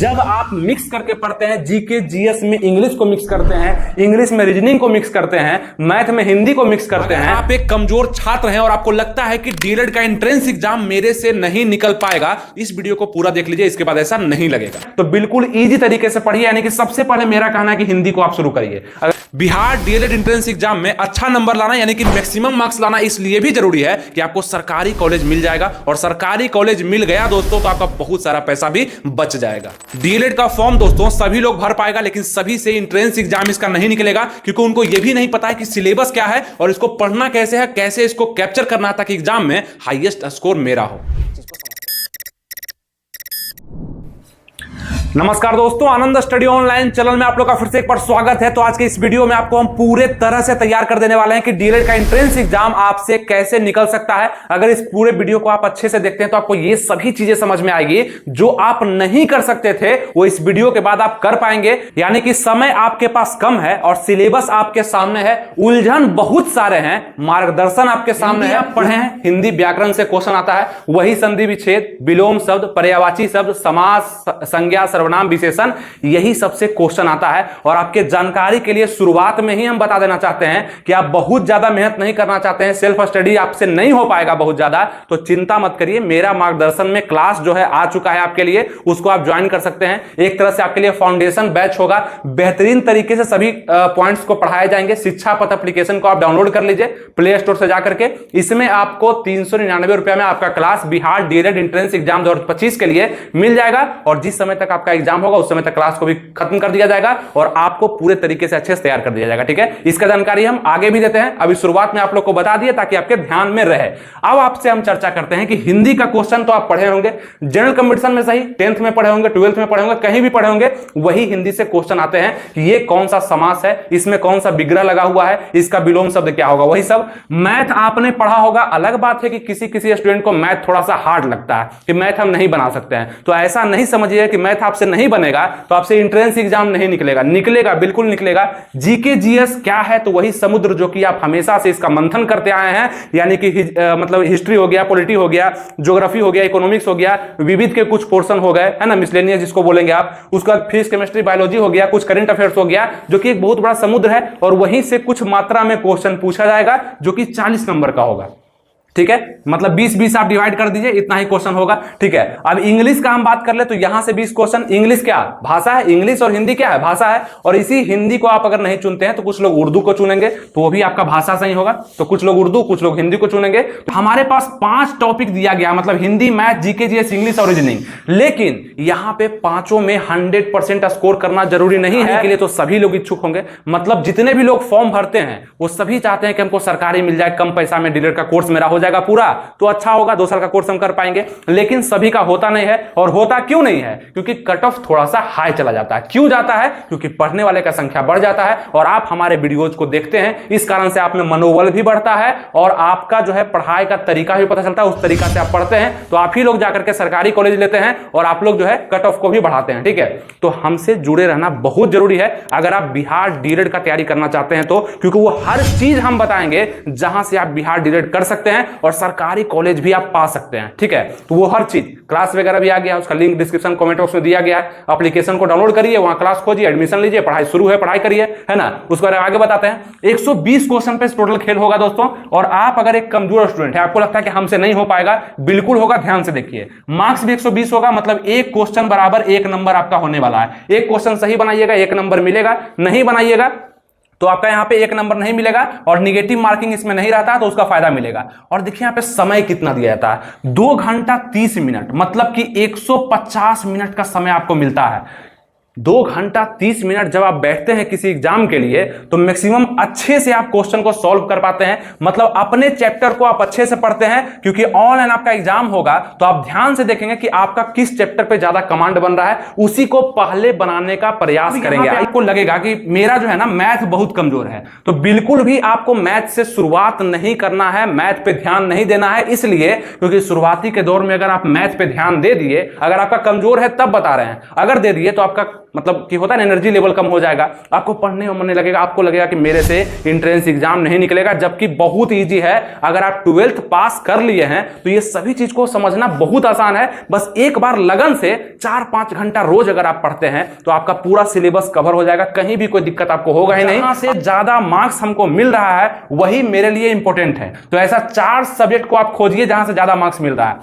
जब आप मिक्स करके पढ़ते हैं, जीके जीएस में इंग्लिश को मिक्स करते हैं, इंग्लिश में रीजनिंग को मिक्स करते हैं, मैथ में हिंदी को मिक्स करते हैं, आप एक कमजोर छात्र हैं और आपको लगता है कि डीएलएड का एंट्रेंस एग्जाम मेरे से नहीं निकल पाएगा, इस वीडियो को पूरा देख लीजिए, इसके बाद ऐसा नहीं लगेगा। तो बिल्कुल इजी तरीके से पढ़िए, यानी कि सबसे पहले मेरा कहना है कि हिंदी को आप शुरू करिए। बिहार डीएलएड एंट्रेंस एग्जाम में अच्छा नंबर लाना यानी कि मैक्सिमम मार्क्स लाना इसलिए भी जरूरी है कि आपको सरकारी कॉलेज मिल जाएगा, और सरकारी कॉलेज मिल गया दोस्तों तो आपका बहुत सारा पैसा भी बच जाएगा। डीएलएड का फॉर्म दोस्तों सभी लोग भर पाएगा, लेकिन सभी से एंट्रेंस एग्जाम इसका नहीं निकलेगा, क्योंकि उनको यह भी नहीं पता है कि सिलेबस क्या है और इसको पढ़ना कैसे है, कैसे इसको कैप्चर करना है ताकि एग्जाम में हाईएस्ट स्कोर मेरा हो। नमस्कार दोस्तों, आनंद स्टडी ऑनलाइन चैनल में आप लोग का फिर से एक बार स्वागत है। तो आज के इस वीडियो में आपको हम पूरे तरह से तैयार कर देने वाले हैं कि डीएलएड का एंट्रेंस एग्जाम आपसे कैसे निकल सकता है। अगर इस पूरे वीडियो को आप अच्छे से देखते हैं तो आपको ये सभी चीजें समझ में आएगी जो आप नहीं कर सकते थे, वो इस वीडियो के बाद आप कर पाएंगे। यानी कि समय आपके पास कम है और सिलेबस आपके सामने है, उलझन बहुत सारे हैं, मार्गदर्शन आपके सामने है। आप पढ़े हैं, हिंदी व्याकरण से क्वेश्चन आता है, वही संधि विच्छेद, विलोम शब्द, पर्यायवाची शब्द, समास, संज्ञा, सर्वनाम, विशेषण, यही सबसे क्वेश्चन आता है। और आपके जानकारी के लिए शुरुआत में ही हम बता देना चाहते हैं कि आप बहुत ज्यादा मेहनत नहीं करना चाहते हैं, सेल्फ स्टडी आपसे नहीं हो पाएगा बहुत ज्यादा, तो चिंता मत करिए। मेरा मार्गदर्शन में क्लास जो है आ चुका है आपके लिए, उसको आप ज्वाइन कर सकते हैं। एक तरह से आपके लिए फाउंडेशन बैच होगा, बेहतरीन तरीके से सभी पॉइंट्स को पढ़ाए जाएंगे। शिक्षा पथ एप्लीकेशन को आप डाउनलोड कर लीजिए प्ले स्टोर से जाकर के। इसमें आपको 399 रुपए में आपका class Bihar DElEd entrance exam 2025 के लिए मिल जाएगा, और जिस समय तक आपका एग्जाम होगा उस समय तक क्लास को भी खत्म कर दिया जाएगा और आपको पूरे तरीके से अच्छे से तैयार कर दिया जाएगा। ठीक है, इसका जानकारी हम आगे भी देते हैं, अभी शुरुआत में आप लोग को बता दिए ताकि आपके ध्यान में रहे। अब आपसे हम चर्चा करते हैं कि हिंदी का क्वेश्चन तो आप पढ़े होंगे, जनरल कंपटीशन में सही, 10th में पढ़े होंगे, 12th में पढ़े होंगे, कहीं भी पढ़े होंगे, वही हिंदी से क्वेश्चन आते हैं कि ये कौन सा समास है, इसमें कौन सा विग्रह लगा हुआ है, इसका विलोम शब्द क्या होगा, वही सब मैथ आपने पढ़ा होगा। अलग बात है कि किसी किसी स्टूडेंट को मैथ थोड़ा सा हार्ड लगता है कि मैथ हम नहीं बना सकते हैं, तो ऐसा नहीं समझिए कि मैथ आपसे नहीं बनेगा तो आपसे एंट्रेंस एग्जाम नहीं निकलेगा। निकलेगा, बिल्कुल निकलेगा। जीके जीएस क्या है, तो वही समुद्र जो कि आप हमेशा से इसका मंथन करते आए हैं, यानी कि मतलब हिस्ट्री हो गया, पॉलिटी हो गया, ज्योग्राफी हो गया, इकोनॉमिक्स हो गया, विविध के कुछ पोर्शन हो गए, है ना, मिसलेनियस जिसको बोलेंगे आप, उसका फिजिक्स, केमिस्ट्री, बायोलॉजी हो गया, कुछ करंट अफेयर्स हो गया, जो कि एक बहुत बड़ा समुद्र है, और वहीं से कुछ मात्रा में क्वेश्चन पूछा जाएगा जो कि 40 नंबर का होगा। ठीक है, मतलब 20-20 आप डिवाइड कर दीजिए, इतना ही क्वेश्चन होगा। ठीक है, अब इंग्लिश का हम बात कर ले तो यहां से 20 क्वेश्चन। इंग्लिश क्या भाषा है, इंग्लिश और हिंदी क्या है, भाषा है, और इसी हिंदी को आप अगर नहीं चुनते हैं तो कुछ लोग उर्दू को चुनेंगे, तो वो भी आपका भाषा सही होगा, तो कुछ लोग उर्दू, कुछ लोग हिंदी को चुनेंगे। तो हमारे पास 5 टॉपिक दिया गया, मतलब Hindi, math, GK GS, English और रीजनिंग, लेकिन यहां पे पांचों में 100% स्कोर करना जरूरी नहीं है। के लिए तो सभी लोग इच्छुक होंगे, मतलब जितने भी लोग फॉर्म भरते हैं वो सभी चाहते हैं कि हमको सरकारी मिल जाए, कम पैसा में डीएलएड का कोर्स मेरा हो जाएगा पूरा, तो अच्छा होगा, 2 साल का कोर्स हम कर पाएंगे। लेकिन सभी का होता नहीं है, और होता क्यों नहीं है, क्योंकि कट ऑफ थोड़ा सा हाई चला जाता है। क्यों जाता है, क्योंकि पढ़ने वाले का संख्या बढ़ जाता है, और आप हमारे वीडियोज को देखते हैं, इस कारण से आप में मनोबल भी बढ़ता है, और आपका जो है पढ़ाई का तरीका भी पता चलता है, उस तरीका से आप पढ़ते हैं, तो आप ही लोग जाकर के सरकारी कॉलेज लेते हैं, और आप लोग जो है कट ऑफ को भी बढ़ाते हैं। ठीक है, तो हमसे जुड़े रहना बहुत जरूरी है अगर आप बिहार डीएलएड का तैयारी करना चाहते हैं तो, क्योंकि वो हर चीज हम बताएंगे जहां से आप बिहार डीएलएड कर सकते हैं और सरकारी कॉलेज भी आप पा सकते हैं। ठीक है, तो वो हर चीज, क्लास वगैरह भी आ गया, उसका लिंक डिस्क्रिप्शन कमेंट बॉक्स में दिया गया है। एप्लीकेशन को डाउनलोड करिए, वहां क्लास खोजिए, एडमिशन लीजिए, पढ़ाई शुरू है, पढ़ाई करिए, है ना। उसको आगे बताते हैं। 120 क्वेश्चन पे टोटल खेल होगा दोस्तों, और आप अगर एक कमजोर स्टूडेंट है, आपको लगता है कि हमसे नहीं हो पाएगा, बिल्कुल होगा, ध्यान से देखिए। मार्क्स भी 120 होगा, मतलब एक क्वेश्चन बराबर 1 नंबर आपका होने वाला है। एक क्वेश्चन सही बनाइएगा 1 नंबर मिलेगा, नहीं बनाइएगा तो आपका यहां पे 1 नंबर नहीं मिलेगा, और निगेटिव मार्किंग इसमें नहीं रहता तो उसका फायदा मिलेगा। और देखिए यहां पे समय कितना दिया जाता है, 2 घंटा 30 मिनट, मतलब कि 150 मिनट का समय आपको मिलता है। 2 घंटा 30 मिनट जब आप बैठते हैं किसी एग्जाम के लिए, तो मैक्सिमम अच्छे से आप क्वेश्चन को सॉल्व कर पाते हैं, मतलब अपने चैप्टर को आप अच्छे से पढ़ते हैं, क्योंकि ऑनलाइन आपका एग्जाम होगा तो आप ध्यान से देखेंगे कि आपका किस चैप्टर पे ज्यादा कमांड बन रहा है, उसी को पहले बनाने का प्रयास करेंगे। आपको लगेगा कि मेरा जो है ना मैथ बहुत कमजोर है, तो बिल्कुल भी आपको मैथ से शुरुआत नहीं करना है, मैथ पे ध्यान नहीं देना है, इसलिए क्योंकि शुरुआती के दौर में अगर आप मैथ पे ध्यान दे दिए, अगर आपका कमजोर है तब बता रहे हैं, अगर दे दिए तो आपका मतलब कि होता है ना, एनर्जी लेवल कम हो जाएगा, आपको पढ़ने में मन नहीं लगेगा, आपको लगेगा कि मेरे से एंट्रेंस एग्जाम नहीं निकलेगा, जबकि बहुत ईजी है। अगर आप 12th पास कर लिए हैं तो ये सभी चीज को समझना बहुत आसान है। बस एक बार लगन से 4-5 घंटा रोज अगर आप पढ़ते हैं तो आपका पूरा सिलेबस कवर हो जाएगा, कहीं भी कोई दिक्कत आपको होगा ही नहीं। जहां से ज्यादा मार्क्स हमको मिल रहा है वही मेरे लिए इंपॉर्टेंट है। तो ऐसा 4 सब्जेक्ट को आप खोजिए जहां से ज्यादा मार्क्स मिल रहा है।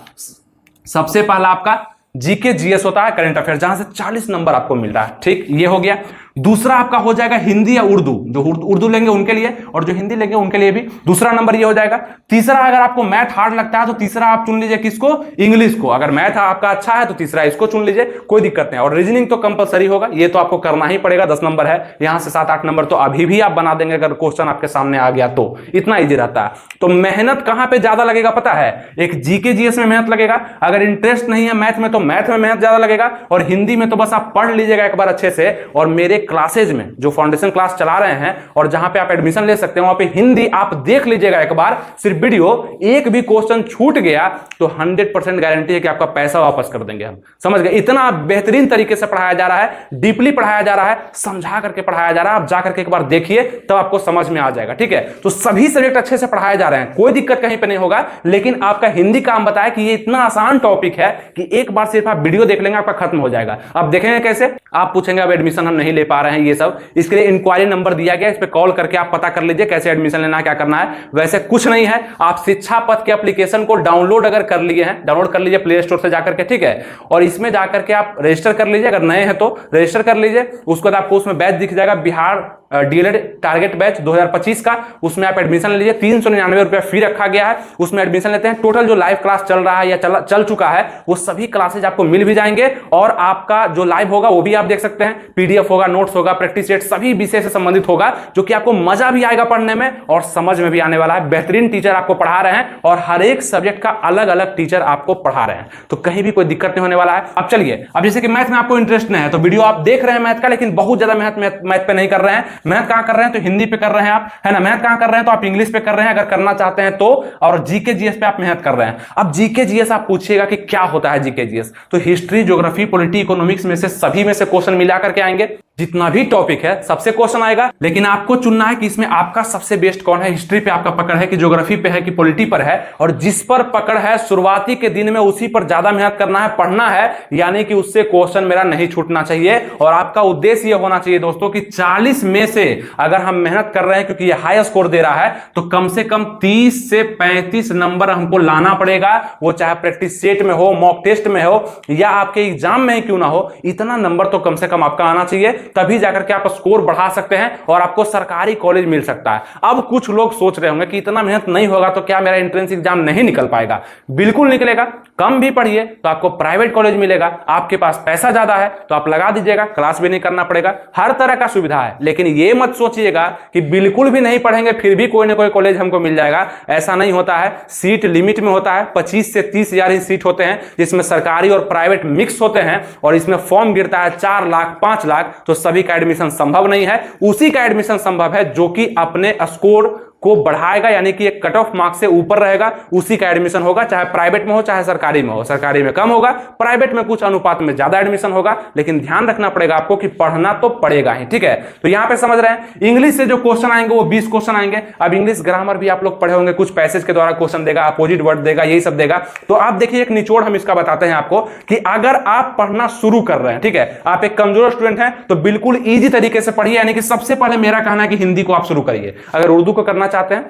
सबसे पहला आपका जीके जीएस होता है, करंट अफेयर, जहां से 40 नंबर आपको मिल रहा है। ठीक, ये हो गया। दूसरा आपका हो जाएगा हिंदी या उर्दू, जो उर्दू लेंगे उनके लिए और जो हिंदी लेंगे उनके लिए भी दूसरा नंबर ये हो जाएगा। तीसरा, अगर आपको मैथ हार्ड लगता है तो तीसरा आप चुन लीजिए किसको, इंग्लिश को। अगर मैथ आपका अच्छा है तो तीसरा इसको चुन लीजिए, कोई दिक्कत नहीं। और रीजनिंग तो कंपलसरी होगा, ये तो आपको करना ही पड़ेगा, 10 नंबर है, यहां से 7-8 नंबर तो अभी भी आप बना देंगे अगर क्वेश्चन आपके सामने आ गया तो, इतना ईजी रहता है। तो मेहनत कहां पे ज्यादा लगेगा पता है, एक जीके जीएस में मेहनत लगेगा, अगर इंटरेस्ट नहीं है मैथ में तो मैथ में मेहनत ज्यादा लगेगा, और हिंदी में तो बस आप पढ़ लीजिएगा एक बार अच्छे से। और मेरे क्लासेज में जो फाउंडेशन क्लास चला रहे हैं और जहां पे आप एडमिशन ले सकते हैं वहां पे हिंदी आप देख लीजिएगा एक बार सिर्फ वीडियो, एक भी क्वेश्चन छूट गया तो 100% गारंटी है कि आपका पैसा वापस कर देंगे हम, समझ गए। इतना बेहतरीन तरीके से पढ़ाया जा रहा है, डीपली पढ़ाया जा रहा है, समझा करके पढ़ाया जा रहा है। आप जा करके एक बार देखिए तब आपको समझ में आ जाएगा, ठीक है। तो सभी सब्जेक्ट अच्छे से पढ़ाए जा रहे हैं, कोई दिक्कत कहीं पे नहीं होगा। लेकिन आपका हिंदी का हम बताया कि ये इतना आसान टॉपिक है कि एक बार सिर्फ आप वीडियो देख लेंगे आपका खत्म हो जाएगा। अब देखेंगे कैसे, आप पूछेंगे अब एडमिशन हम नहीं ले पा रहे हैं ये सब, इसके लिए इंक्वायरी नंबर दिया गया, इस पे कॉल करके आप पता कर लीजिए कैसे एडमिशन लेना है, क्या करना है। वैसे कुछ नहीं है, आप शिक्षा पथ के एप्लीकेशन को डाउनलोड अगर कर लिए हैं, डाउनलोड कर लीजिए प्ले स्टोर से जाकर के, ठीक है। और इसमें जाकर के आप रजिस्टर कर लीजिए, अगर नए हैं तो रजिस्टर कर लीजिए। उसके बाद आपको उसमें बैच दिख जाएगा, बिहार डीएलएड टारगेट बैच 2025 का, उसमें आप एडमिशन ले लीजिए। 399 रुपया फी रखा गया है, उसमें एडमिशन लेते हैं। टोटल जो लाइव क्लास चल रहा है या चल चुका है वो सभी क्लासेज आपको मिल भी जाएंगे, और आपका जो लाइव होगा वो भी आप देख सकते हैं। पीडीएफ होगा, नोट्स होगा, प्रैक्टिस सेट, सभी विषय से संबंधित होगा, जो कि आपको मजा भी आएगा पढ़ने में और समझ में भी आने वाला है। बेहतरीन टीचर आपको पढ़ा रहे हैं और हर एक सब्जेक्ट का अलग अलग टीचर आपको पढ़ा रहे हैं, तो कहीं भी कोई दिक्कत नहीं होने वाला है। अब चलिए, अब जैसे कि मैथ में आपको इंटरेस्ट नहीं है तो वीडियो आप देख रहे हैं मैथ का, लेकिन बहुत ज्यादा मैथ पे नहीं कर रहे हैं। मैथ कहां कर रहे हैं तो हिंदी पे कर रहे हैं आप, है ना। मैथ कहां कर रहे हैं तो आप इंग्लिश पे कर रहे हैं अगर करना चाहते हैं तो, और जीके जीएस पे आप मेहनत कर रहे हैं। अब जीके जीएस आप पूछिएगा कि क्या होता है जीके जीएस, तो हिस्ट्री, ज्योग्राफी, पॉलिटी, इकोनॉमिक्स में से सभी में से क्वेश्चन मिला करके आएंगे। जितना भी टॉपिक है सबसे क्वेश्चन आएगा, लेकिन आपको चुनना है कि इसमें आपका सबसे बेस्ट कौन है। हिस्ट्री पे आपका पकड़ है कि ज्योग्राफी पे है कि पॉलिटी पर है, और जिस पर पकड़ है शुरुआती के दिन में उसी पर ज्यादा मेहनत करना है, पढ़ना है, यानी कि उससे क्वेश्चन मेरा नहीं छूटना चाहिए। और आपका उद्देश्य यह होना चाहिए दोस्तों कि 40 में से अगर हम मेहनत कर रहे हैं, क्योंकि ये हाई स्कोर दे रहा है, तो कम से कम 30 से 35 नंबर हमको लाना पड़ेगा। वो चाहे प्रैक्टिस सेट में हो, मॉक टेस्ट में हो, या आपके एग्जाम में ही क्यों ना हो, इतना नंबर तो कम से कम आपका आना चाहिए, तभी जाकर के आप स्कोर बढ़ा सकते हैं और आपको सरकारी कॉलेज मिल सकता है। अब कुछ लोग सोच रहे होंगे कि इतना मेहनत नहीं होगा तो क्या मेरा एंट्रेंस एग्जाम नहीं निकल पाएगा। बिल्कुल निकलेगा, कम भी पढ़िए तो आपको प्राइवेट कॉलेज मिलेगा। आपके पास पैसा ज्यादा है तो आप लगा दीजिएगा, क्लास भी नहीं करना पड़ेगा, हर तरह का सुविधा है। लेकिन ये मत सोचिएगा कि बिल्कुल भी नहीं पढ़ेंगे फिर भी कोई ना कोई कॉलेज हमको मिल जाएगा, ऐसा नहीं होता है। सीट लिमिट में होता है, 25 से 30 हजार ही सीट होते हैं, जिसमें सरकारी और प्राइवेट मिक्स होते हैं, और इसमें फॉर्म गिरता है 4 लाख 5 लाख, तो सभी का एडमिशन संभव नहीं है। उसी का एडमिशन संभव है जो कि अपने स्कोर को बढ़ाएगा, यानी कि एक कट ऑफ मार्क्स से ऊपर रहेगा, उसी का एडमिशन होगा, चाहे प्राइवेट में हो चाहे सरकारी में हो। सरकारी में कम होगा, प्राइवेट में कुछ अनुपात में ज्यादा एडमिशन होगा, लेकिन ध्यान रखना पड़ेगा आपको कि पढ़ना तो पड़ेगा ही, ठीक है। तो यहां पे समझ रहे हैं, इंग्लिश से जो क्वेश्चन आएंगे वो 20 क्वेश्चन आएंगे। अब इंग्लिश ग्रामर भी आप लोग पढ़े होंगे, कुछ पैसेज के द्वारा क्वेश्चन देगा, अपोजिट वर्ड देगा, यही सब देगा। तो आप देखिए, एक निचोड़ हम इसका बताते हैं आपको कि अगर आप पढ़ना शुरू कर रहे हैं, ठीक है, आप एक कमजोर स्टूडेंट हैं, तो बिल्कुल ईजी तरीके से पढ़िए। यानी कि सबसे पहले मेरा कहना है कि हिंदी को आप शुरू करिए। अगर उर्दू को करना चाहते हैं,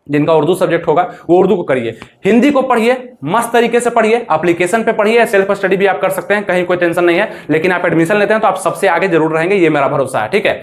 जिनका उर्दू सब्जेक्ट होगा वो उर्दू को करिए। हिंदी को पढ़िए, मस्त तरीके से पढ़िए, एप्लीकेशन पे पढ़िए, सेल्फ स्टडी भी आप कर सकते हैं, कहीं कोई टेंशन नहीं है। लेकिन आप एडमिशन लेते हैं तो आप सबसे आगे जरूर रहेंगे, ये मेरा भरोसा है, ठीक है।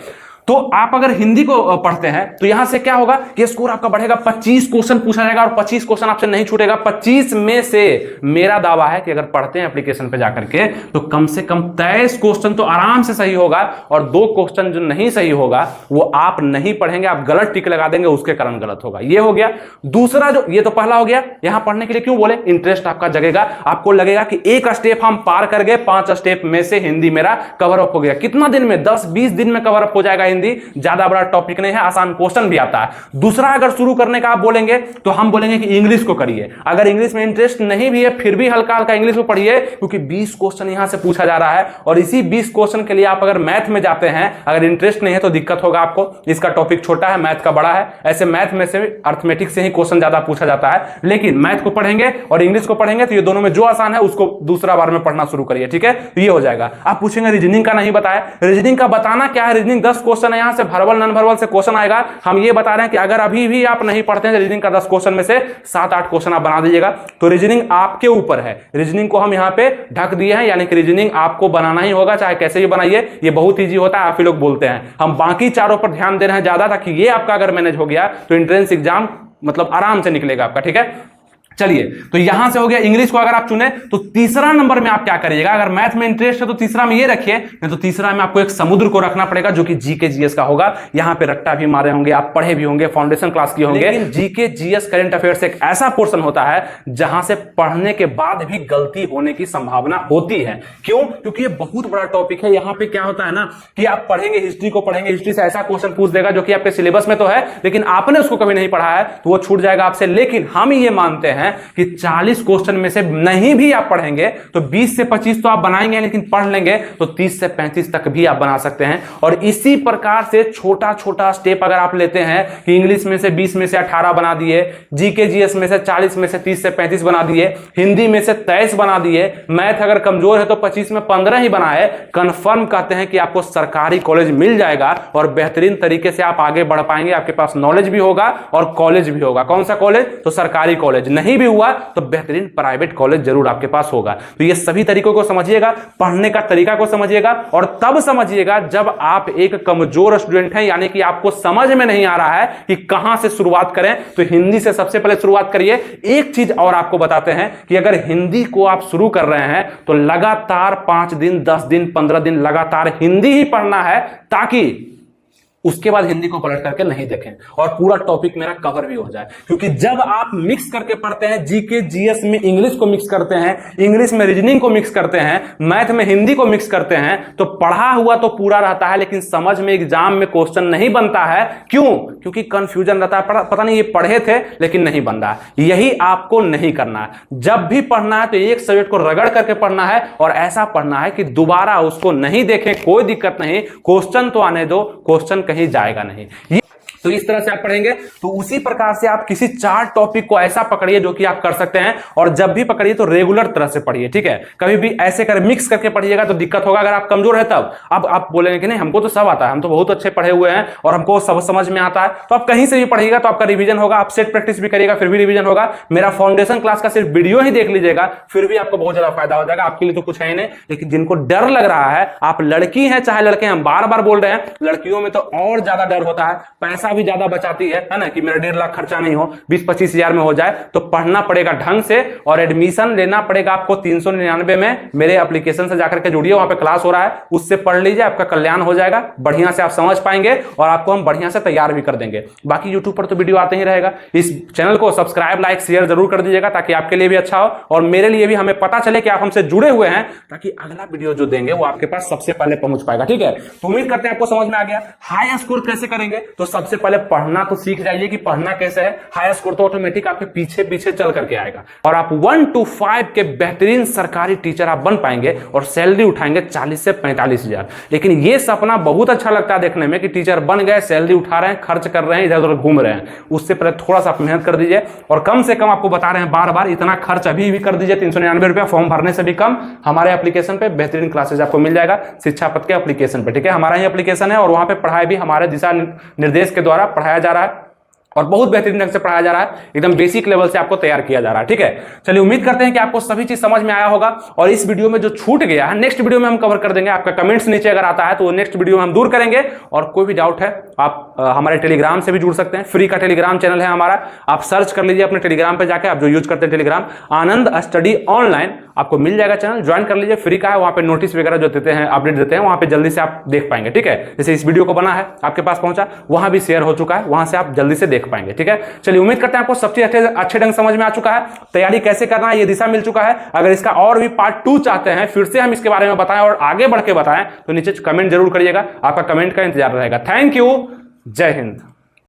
तो आप अगर हिंदी को पढ़ते हैं तो यहां से क्या होगा कि स्कोर आपका बढ़ेगा, 25 क्वेश्चन पूछा जाएगा और 25 क्वेश्चन आपसे नहीं छूटेगा। 25 में से मेरा दावा है कि अगर पढ़ते हैं एप्लीकेशन पे जाकर के तो कम से कम 23 क्वेश्चन तो आराम से सही होगा, और 2 क्वेश्चन जो नहीं सही होगा वो आप नहीं पढ़ेंगे, आप गलत टिक लगा देंगे, उसके कारण गलत होगा। ये हो गया। दूसरा जो, ये तो पहला हो गया, यहां पढ़ने के लिए क्यों बोले, इंटरेस्ट आपका जगेगा, आपको लगेगा कि एक स्टेप हम पार कर गए, 5 स्टेप में से हिंदी मेरा कवर अप हो गया। कितना दिन में, 10-20 दिन में कवर अप हो जाएगा हिंदी, ज्यादा बड़ा टॉपिक नहीं है, आसान क्वेश्चन भी आता है। दूसरा, अगर शुरू करने का आप बोलेंगे तो हम बोलेंगे कि इंग्लिश को करिए। अगर इंग्लिश में इंटरेस्ट नहीं भी है फिर भी हल्का हल्का इंग्लिश में पढ़िए, क्योंकि 20 क्वेश्चन यहां से पूछा जा रहा है, और इसी 20 क्वेश्चन के लिए आप अगर मैथ में जाते हैं, अगर इंटरेस्ट नहीं है तो दिक्कत होगा आपको। इसका टॉपिक छोटा है, मैथ का बड़ा है। ऐसे मैथ में से अर्थमेटिक से ही क्वेश्चन ज्यादा पूछा जाता है, लेकिन मैथ को पढ़ेंगे और इंग्लिश को पढ़ेंगे तो ये दोनों में जो आसान है उसको दूसरा बार में पढ़ना शुरू करिए, ठीक है। तो ये हो जाएगा। आप पूछेंगे रीजनिंग का नहीं बताया, रीजनिंग का बताना क्या है, रीजनिंग 10 क्वेश्चन है, यहां से वर्बल नॉन वर्बल से क्वेश्चन आएगा। हम ये बता रहे हैं कि अगर अभी भी आप नहीं पढ़ते हैं रीजनिंग का 10 क्वेश्चन में से 7-8 क्वेश्चन आप बना दीजिएगा। तो रीजनिंग आपके ऊपर है, रीजनिंग को हम यहां पे ढक दिए हैं, यानी कि रीजनिंग आपको बनाना ही होगा, चाहे कैसे भी बनाइए। ये बहुत ईजी होता है, आप ही लोग बोलते हैं। हम बाकी चारों पर ध्यान दे रहे हैं ज्यादा, ताकि ये आपका अगर मैनेज हो गया तो एंट्रेंस एग्जाम मतलब आराम से निकलेगा आपका, ठीक है। चलिए, तो यहां से हो गया। इंग्लिश को अगर आप चुने तो तीसरा नंबर में आप क्या करिएगा, अगर मैथ में इंटरेस्ट है तो तीसरा में ये रखिए, नहीं तो तीसरा में आपको एक समुद्र को रखना पड़ेगा, जो कि जीके जीएस का होगा। यहां पे रट्टा भी मारे होंगे, आप पढ़े भी होंगे, फाउंडेशन क्लास किए होंगे। लेकिन जीके जीएस करंट अफेयर्स एक ऐसा पोर्शन होता है जहां से पढ़ने के बाद भी गलती होने की संभावना होती है। क्यों? क्योंकि ये बहुत बड़ा टॉपिक है। यहां पे क्या होता है ना कि आप पढ़ेंगे, हिस्ट्री को पढ़ेंगे, हिस्ट्री से ऐसा क्वेश्चन पूछ देगा जो कि आपके सिलेबस में तो है, लेकिन आपने उसको कभी नहीं पढ़ा है, तो वो छूट जाएगा आपसे। लेकिन हम ये मानते हैं कि 40 क्वेश्चन में से नहीं भी आप पढ़ेंगे तो 20 से 25 तो आप बनाएंगे, लेकिन पढ़ लेंगे तो 30 से 35 तक भी आप बना सकते हैं। और इसी प्रकार से छोटा छोटा स्टेप अगर आप लेते हैं कि इंग्लिश में से 20 में से 18 बना दिए, जीके जीएस में से 40 में से 30 से 35 बना दिए, हिंदी में से 23 बना दिए, मैथ अगर कमजोर है तो 25 में 15 ही बनाए, कंफर्म कहते हैं कि आपको सरकारी कॉलेज मिल जाएगा और बेहतरीन तरीके से आप आगे बढ़ पाएंगे। आपके पास नॉलेज भी होगा और कॉलेज भी होगा। कौन सा कॉलेज? तो सरकारी कॉलेज। नहीं भी हुआ तो बेहतरीन प्राइवेट कॉलेज जरूर आपके पास होगा। तो ये सभी तरीकों को समझिएगा, पढ़ने का तरीका को समझिएगा, और तब समझिएगा जब आप एक कमजोर स्टूडेंट हैं, यानी कि आपको समझ में नहीं आ रहा है कि कहां से शुरुआत करें, तो हिंदी से सबसे पहले शुरुआत करिए। एक चीज और आपको बताते हैं कि अगर हिंदी को आप शुरू कर रहे हैं तो लगातार 5 दिन, 10 दिन, 15 दिन लगातार हिंदी ही पढ़ना है, ताकि उसके बाद हिंदी को पलट करके नहीं देखें और पूरा टॉपिक मेरा कवर भी हो जाए। क्योंकि जब आप मिक्स करके पढ़ते हैं, जीके जीएस में इंग्लिश को मिक्स करते हैं, इंग्लिश में रीजनिंग को मिक्स करते हैं, मैथ में हिंदी को मिक्स करते हैं, तो पढ़ा हुआ तो पूरा रहता है, लेकिन समझ में एग्जाम में क्वेश्चन नहीं बनता है। क्यों? क्योंकि कंफ्यूजन रहता है, पता नहीं ये पढ़े थे लेकिन नहीं बन रहा है। यही आपको नहीं करना है। जब भी पढ़ना है तो एक सब्जेक्ट को रगड़ करके पढ़ना है, और ऐसा पढ़ना है कि दोबारा उसको नहीं देखें, कोई दिक्कत नहीं, क्वेश्चन तो आने दो, क्वेश्चन कहीं जाएगा नहीं। तो इस तरह से आप पढ़ेंगे। तो उसी प्रकार से आप किसी 4 टॉपिक को ऐसा पकड़िए जो कि आप कर सकते हैं, और जब भी पकड़िए तो रेगुलर तरह से पढ़िए, ठीक है। कभी भी ऐसे कर मिक्स करके पढ़िएगा तो दिक्कत होगा। अगर आप कमजोर है तब अब आप बोलेंगे कि नहीं हमको तो सब आता है, हम तो बहुत अच्छे पढ़े हुए हैं और हमको सब समझ में आता है, तो आप कहीं से भी पढ़िएगा तो आपका रिवीजन होगा। आप सेट प्रैक्टिस भी करिएगा फिर भी रिवीजन होगा। मेरा फाउंडेशन क्लास का सिर्फ वीडियो ही देख लीजिएगा, फिर भी आपको बहुत ज्यादा फायदा हो जाएगा। आपके लिए तो कुछ है ही नहीं, लेकिन जिनको डर लग रहा है, आप लड़की हैं चाहे लड़के हैं, हम बार बार बोल रहे हैं, लड़कियों में तो और ज्यादा डर होता है, पैसा भी ज्यादा बचाती है ना, कि मेरा 1.5 लाख खर्चा नहीं हो, 20-25 हजार में हो जाए। तो पढ़ना पड़ेगा ढंग से, और एडमिशन लेना पड़ेगा आपको 399 में। मेरे एप्लीकेशन से जाकर के जुड़िए, वहां पे क्लास हो रहा है, उससे पढ़ लीजिए, आपका कल्याण हो जाएगा। बढ़िया से आप समझ पाएंगे और आपको हम बढ़िया से तैयार भी कर देंगे। बाकी यूट्यूब पर तो वीडियो आते ही रहेगा। इस चैनल को सब्सक्राइब, लाइक, शेयर जरूर कर दीजिएगा, ताकि आपके लिए भी अच्छा हो और मेरे लिए भी, हमें पता चले कि आप हमसे जुड़े हुए हैं, ताकि अगला वीडियो जो देंगे वो आपके पास सबसे पहले पहुंच पाएगा, ठीक है। तो उम्मीद करते हैं आपको समझ में आ गया। हाई स्कोर कैसे करेंगे? तो सबसे पहले पढ़ना तो सीख जाइए कि पढ़ना कैसे है। हाई स्कोर तो ऑटोमेटिक आपके पीछे पीछे चल करके आएगा, और आप 1 to 5 के बेहतरीन सरकारी टीचर आप बन पाएंगे और सैलरी उठाएंगे 40 से 45 हजार। लेकिन ये सपना बहुत अच्छा लगता है देखने में कि टीचर बन गए, सैलरी उठा रहे हैं, खर्च कर रहे हैं, इधर उधर घूम रहे हैं। उससे पहले थोड़ा सा मेहनत कर दीजिए, और कम से कम आपको बता रहे हैं बार बार, इतना खर्च अभी भी कर दीजिए। 399 रुपया फॉर्म भरने से भी कम हमारे एप्लीकेशन पे बेहतरीन क्लासेज आपको मिल जाएगा, शिक्षा पथ के एप्लीकेशन पे, ठीक है। हमारा ही एप्लीकेशन है और वहां पे पढ़ाई भी हमारे दिशा निर्देश के द्वारा पढ़ाया जा रहा है, और बहुत बेहतरीन ढंग से पढ़ाया जा रहा है, एकदम बेसिक लेवल से आपको तैयार किया जा रहा है, ठीक है। चलिए, उम्मीद करते हैं कि आपको सभी चीज समझ में आया होगा, और इस वीडियो में जो छूट गया है नेक्स्ट वीडियो में हम कवर कर देंगे। आपका कमेंट्स नीचे अगर आता है तो नेक्स्ट वीडियो में हम दूर करेंगे, और कोई भी डाउट है आप हमारे टेलीग्राम से भी जुड़ सकते हैं। फ्री का टेलीग्राम चैनल है हमारा, आप सर्च कर लीजिए अपने टेलीग्राम पे जाके, आप जो यूज करते हैं टेलीग्राम, आनंद स्टडी ऑनलाइन, आपको मिल जाएगा चैनल, ज्वाइन कर लीजिए, फ्री का है, वहां पे नोटिस वगैरह जो देते हैं, अपडेट देते हैं, वहां पे जल्दी से आप देख पाएंगे। ठीक है, जैसे इस वीडियो को बना है आपके पास पहुंचा, वहां भी शेयर हो चुका है, वहां से आप जल्दी से देख पाएंगे। ठीक है, चलिए उम्मीद करते हैं आपको सब चीज अच्छे ढंग समझ में आ चुका है, तैयारी कैसे करना है ये दिशा मिल चुका है। अगर इसका और भी पार्ट 2 चाहते हैं, फिर से हम इसके बारे में बताएं और आगे बढ़ के बताएं, तो नीचे कमेंट जरूर करिएगा, आपका कमेंट का इंतजार रहेगा। थैंक यू, जय हिंद।